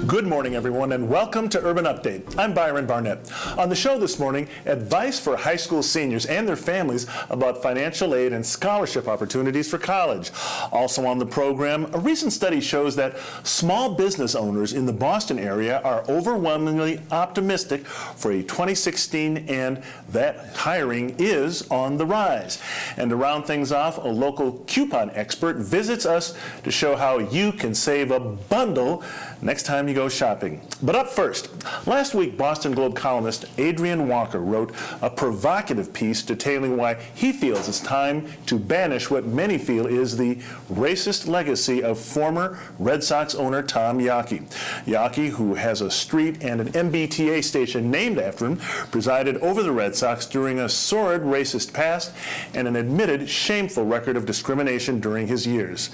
Good morning, everyone, and welcome to Urban Update. I'm Byron Barnett. On the show this morning, advice for high school seniors and their families about financial aid and scholarship opportunities for college. Also on the program, a recent study shows that small business owners in the Boston area are overwhelmingly optimistic for a 2016, and that hiring is on the rise. And to round things off, a local coupon expert visits us to show how you can save a bundle next time you go shopping. But up first, last week Boston Globe columnist Adrian wrote a provocative piece detailing why he feels it's time to banish what many feel is the racist legacy of former Red Sox owner Tom Yawkey. Yawkey, who has a street and an MBTA station named after him, presided over the Red Sox during a sordid racist past and an admitted shameful record of discrimination during his years.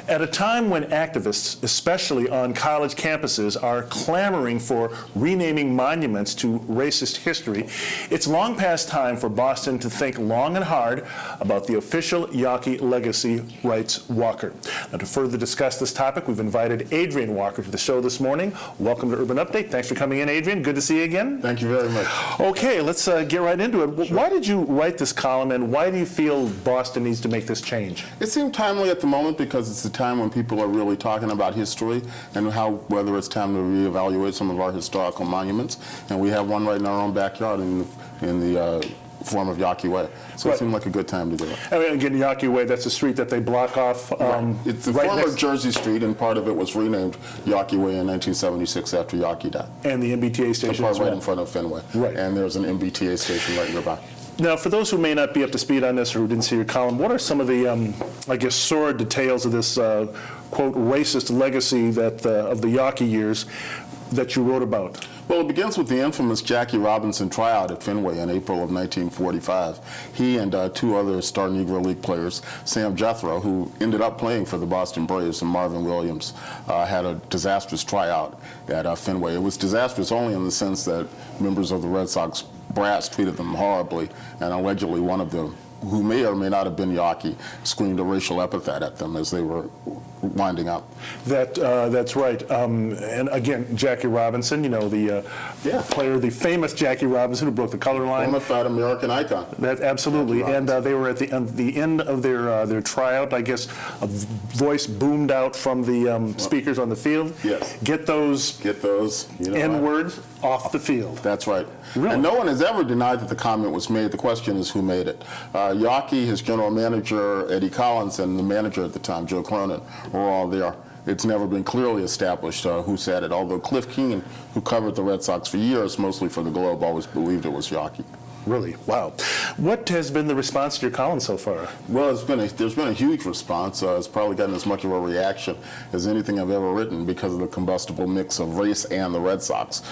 At a time when activists, especially on college campuses, are clamoring for renaming monuments to racist history, it's long past time for Boston to think long and hard about the official Yawkey legacy, writes Walker. Now, to further discuss this topic, we've invited Adrian Walker to the show this morning. Welcome to Urban Update. Thanks for coming in, Adrian. Good to see you again. Thank you very much. Okay, let's get right into it. Sure. Why did you write this column, and why do you feel Boston needs to make this change? It seemed timely at the moment because it's a time when people are really talking about history and whether it's time to reevaluate some of our historical monuments. And we have one right in our own backyard in the form of Yawkey Way. So It seemed like a good time to do it. I mean, again, Yawkey Way, that's a street that they block off. Right. It's the former Jersey Street, and part of it was renamed Yawkey Way in 1976 after Yawkey died. And the MBTA station as well. Right in front of Fenway. Right. And there's an MBTA station right nearby. Now, for those who may not be up to speed on this or who didn't see your column, what are some of the, I guess, sordid details of this, quote, racist legacy that of the Yawkey years that you wrote about? Well, it begins with the infamous Jackie Robinson tryout at Fenway in April of 1945. He and two other star Negro League players, Sam Jethro, who ended up playing for the Boston Braves, and Marvin Williams, had a disastrous tryout at Fenway. It was disastrous only in the sense that members of the Red Sox brass treated them horribly, and allegedly one of them, who may or may not have been Yawkey, screamed a racial epithet at them as they were winding up. That's right. And again, Jackie Robinson, you know, the player, the famous Jackie Robinson who broke the color line. Bona fide American icon. That absolutely. And they were at the end of their tryout. I guess a voice boomed out from the speakers on the field. Yes. Get those N-words off the field. That's right. Really? And no one has ever denied that the comment was made. The question is who made it. Yawkey, his general manager, Eddie Collins, and the manager at the time, Joe Cronin, were all there. It's never been clearly established who said it, although Cliff Keenan, who covered the Red Sox for years, mostly for the Globe, always believed it was Yawkey. Really? Wow. What has been the response to your column so far? Well, there's been a huge response. It's probably gotten as much of a reaction as anything I've ever written because of the combustible mix of race and the Red Sox,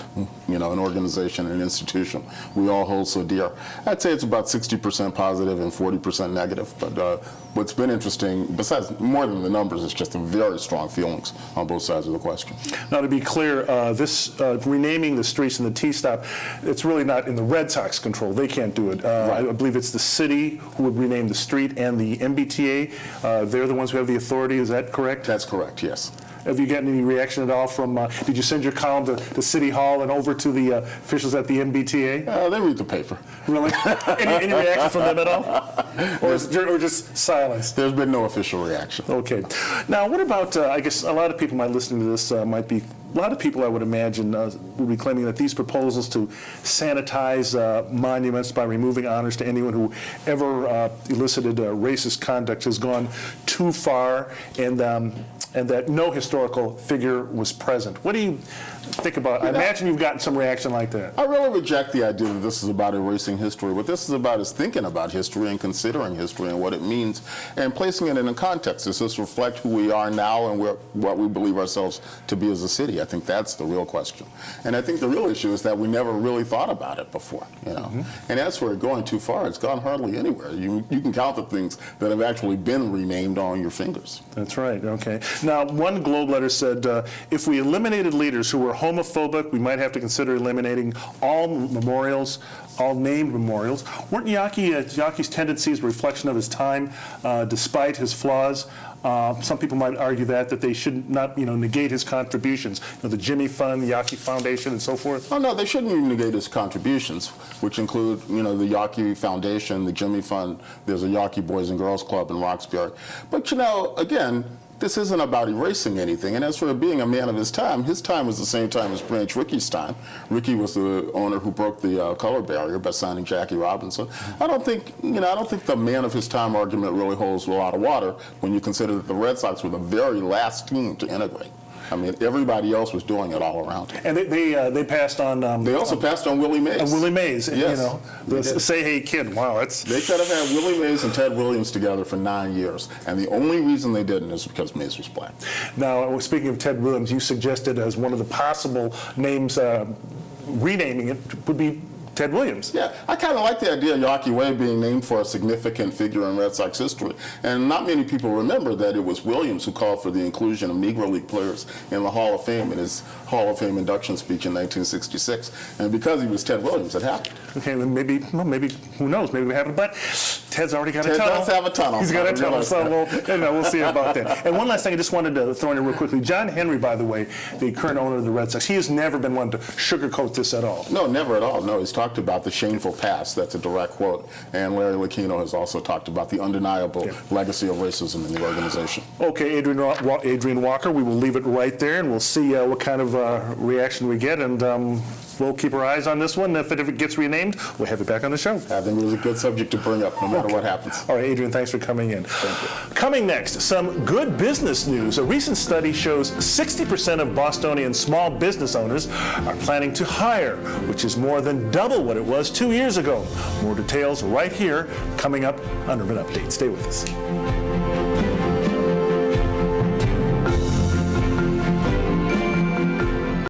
you know, an organization, an institution we all hold so dear. I'd say it's about 60% positive and 40% negative. But what's been interesting, besides more than the numbers, is just the very strong feelings on both sides of the question. Now, to be clear, this renaming the streets and the T-stop, it's really not in the Red Sox control. They can't do it. Right. I believe it's the city who would rename the street, and the MBTA. They're the ones who have the authority. Is that correct? That's correct, yes. Have you gotten any reaction at all from, did you send your column to City Hall and over to the officials at the MBTA? They read the paper. Really? any reaction from them at all? Or just silence? There's been no official reaction. Okay. Now, what about, I guess a lot of people might listening to this might be, a lot of people I would imagine would be claiming that these proposals to sanitize monuments by removing honors to anyone who ever elicited racist conduct has gone too far, and that no historical figure was present. What do you think about? I imagine you've gotten some reaction like that. I really reject the idea that this is about erasing history. What this is about is thinking about history and considering history and what it means and placing it in a context. Does this reflect who we are now and what we believe ourselves to be as a city? I think that's the real question. And I think the real issue is that we never really thought about it before, you know. Mm-hmm. And as for it going too far, it's gone hardly anywhere. You can count the things that have actually been renamed on your fingers. That's right, okay. Now, one Globe letter said, if we eliminated leaders who were homophobic, we might have to consider eliminating all memorials, all named memorials. Weren't Yawkey's tendencies a reflection of his time, despite his flaws? Some people might argue that they should not, negate his contributions. The Jimmy Fund, the Yawkey Foundation, and so forth. Oh no, they shouldn't negate his contributions, which include, the Yawkey Foundation, the Jimmy Fund. There's a Yawkey Boys and Girls Club in Roxbury. But again, this isn't about erasing anything. And as for being a man of his time was the same time as Branch Rickey's time. Rickey was the owner who broke the color barrier by signing Jackie Robinson. I don't think the man of his time argument really holds a lot of water when you consider that the Red Sox were the very last team to integrate. I mean, everybody else was doing it all around. And they passed on. They also passed on Willie Mays. Willie Mays, yes. The Say Hey Kid. Wow, that's. They could have had Willie Mays and Ted Williams together for 9 years, and the only reason they didn't is because Mays was black. Now, speaking of Ted Williams, you suggested as one of the possible names, renaming it would be Ted Williams. Yeah, I kind of like the idea of Yawkey Way being named for a significant figure in Red Sox history. And not many people remember that it was Williams who called for the inclusion of Negro League players in the Hall of Fame in his Hall of Fame induction speech in 1966. And because he was Ted Williams, it happened. Okay, then maybe, who knows, maybe it happened. But Ted's already got a tunnel. Ted does have a tunnel. He's got a tunnel, so we'll see about that. And one last thing I just wanted to throw in real quickly. John Henry, by the way, the current owner of the Red Sox, he has never been one to sugarcoat this at all. No, never at all. No, he's talked about the shameful past. That's a direct quote. And Larry Lucchino has also talked about the undeniable legacy of racism in the organization. Okay, Adrian Walker, we will leave it right there, and we'll see what kind of reaction we get, and we'll keep our eyes on this one. If it gets renamed, we'll have it back on the show. I think it was a good subject to bring up, no matter what happens. All right, Adrian, thanks for coming in. Thank you. Coming next, some good business news. A recent study shows 60% of Bostonian small business owners are planning to hire, which is more than double what it was 2 years ago. More details right here, coming up on Urban Update. Stay with us.